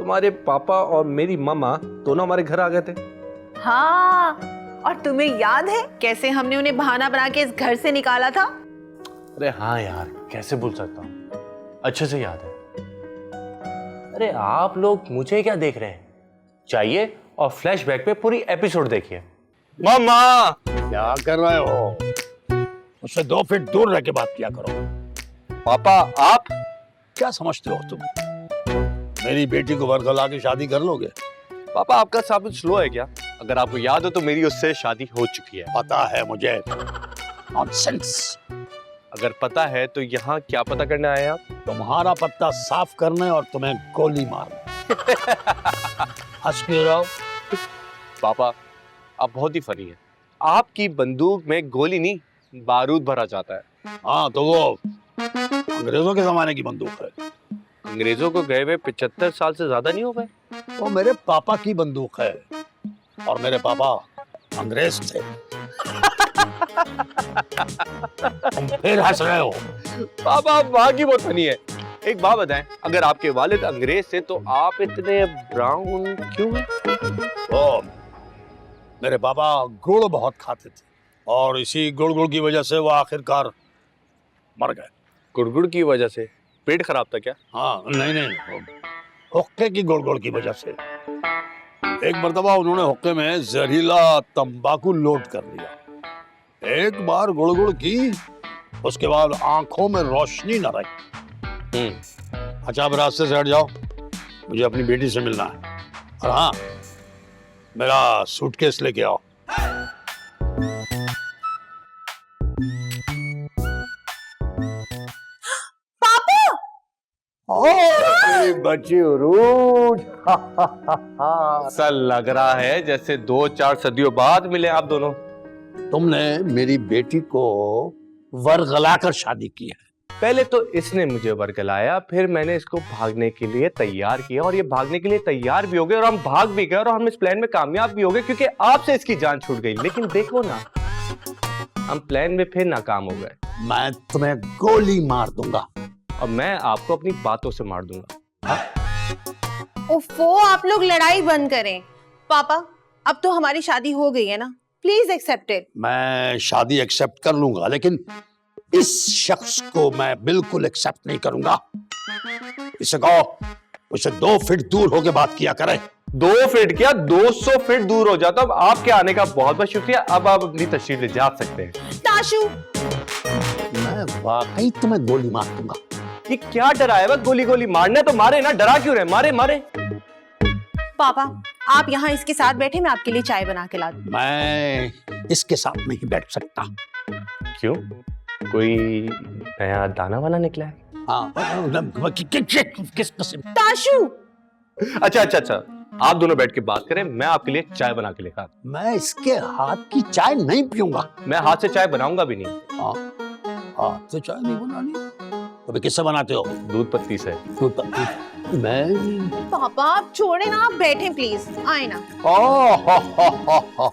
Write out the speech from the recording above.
तुम्हारे पापा और मेरी मामा दोनों हमारे घर आ गए थे। हाँ, और तुम्हें याद है कैसे हमने उन्हें बहाना बना के इस घर से निकाला था? अरे हाँ यार, कैसे भूल सकता हूँ, अच्छे से याद है। अरे आप लोग मुझे क्या देख रहे हैं, चाहिए और फ्लैशबैक पे पूरी एपिसोड देखिए। मामा क्या कर रहे हो? उससे 2 फीट दूर रह के बात किया करो। पापा आप क्या समझते हो तुम? मेरी बेटी को वर्गला के शादी कर लोगे? पापा आपका साबित स्लो है क्या? अगर आपको याद हो तो मेरी उससे शादी हो चुकी है। पता है मुझे। नॉनसेंस। अगर पता है तो यहाँ क्या पता करने आए आप? तुम्हारा पत्ता साफ करने और तुम्हें गोली मारने। हंस क्यों रहो? पापा आप बहुत ही फनी है। आपकी बंदूक में गोली नहीं, बारूद भरा जाता है। हाँ तो वो अंग्रेजों के जमाने की बंदूक है। अंग्रेजों को गए हुए 75 साल से ज्यादा नहीं हो गए? वो मेरे पापा की बंदूक है और मेरे पापा अंग्रेज थे। तुम फिर हंस रहे हो। पापा आप वहां की बहुत फनी है। एक बात बताएं, अगर आपके वालिद अंग्रेज थे तो आप इतने ब्राउन क्यों हैं? तो मेरे पापा गुड़ बहुत खाते थे और इसी गुड़ की वजह से वो आखिरकार मर गए। गुड़गुड़ की वजह से? पेट खराब था क्या? हाँ नहीं, हुक्के की गुड़ की वजह से। एक मर्तबा उन्होंने हुक्के में जहरीला तंबाकू लोड कर लिया। एक बार गुड़ की, उसके बाद आंखों में रोशनी न रही। अच्छा अब रास्ते से हट जाओ, मुझे अपनी बेटी से मिलना है। और हाँ, मेरा सूटकेस लेके आओ। बच्ची उरूज। ऐसा लग रहा है जैसे 2-4 सदियों बाद मिले आप दोनों। तुमने मेरी बेटी को वर्गला कर शादी की है। पहले तो इसने मुझे वर्गलाया, फिर मैंने इसको भागने के लिए तैयार किया और ये भागने के लिए तैयार भी हो गए और हम भाग भी गए और हम इस प्लान में कामयाब भी हो गए क्योंकि आपसे इसकी जान छूट गई। लेकिन देखो ना, हम प्लान में फिर नाकाम हो गए। मैं तुम्हें गोली मार दूंगा और मैं आपको अपनी बातों से मार दूंगा। ओफो, आप लोग लड़ाई बंद करें। पापा अब तो हमारी शादी हो गई है ना, प्लीज एक्सेप्ट इट। मैं शादी एक्सेप्ट कर लूंगा, लेकिन इस शख्स को मैं बिल्कुल एक्सेप्ट नहीं करूंगा। इसे कहो उसे 2 फीट दूर होके बात किया करे। 2 फीट क्या, 200 फीट दूर हो जाता। अब आपके आने का बहुत बहुत शुक्रिया। अब आप अपनी तशरीफ ले जा सकते हैं। ताशु, मैं वाकई तुम्हें गोली मार दूंगा। ये क्या डरा है? गोली मारने तो मारे ना, डरा क्यों रहे? मारे। पापा आप यहाँ इसके साथ बैठे, मैं आपके लिए चाय बना के ला दूं। मैं इसके साथ नहीं बैठ सकता। क्यों? कोई नया दाना वाला निकला है? हाँ, किस किस्म? ताशु, अच्छा, आप दोनों बैठ के बात करें, मैं आपके लिए चाय बना के लेकर आता। मैं इसके हाथ की चाय नहीं पीऊंगा। मैं हाथ से चाय बनाऊंगा भी नहीं। हाँ तो चाय नहीं बनानी? अबे किससे बनाते हो? दूध पत्ती से। मैं पापा आप छोड़े ना, आप बैठे प्लीज, आए ना। ओ हो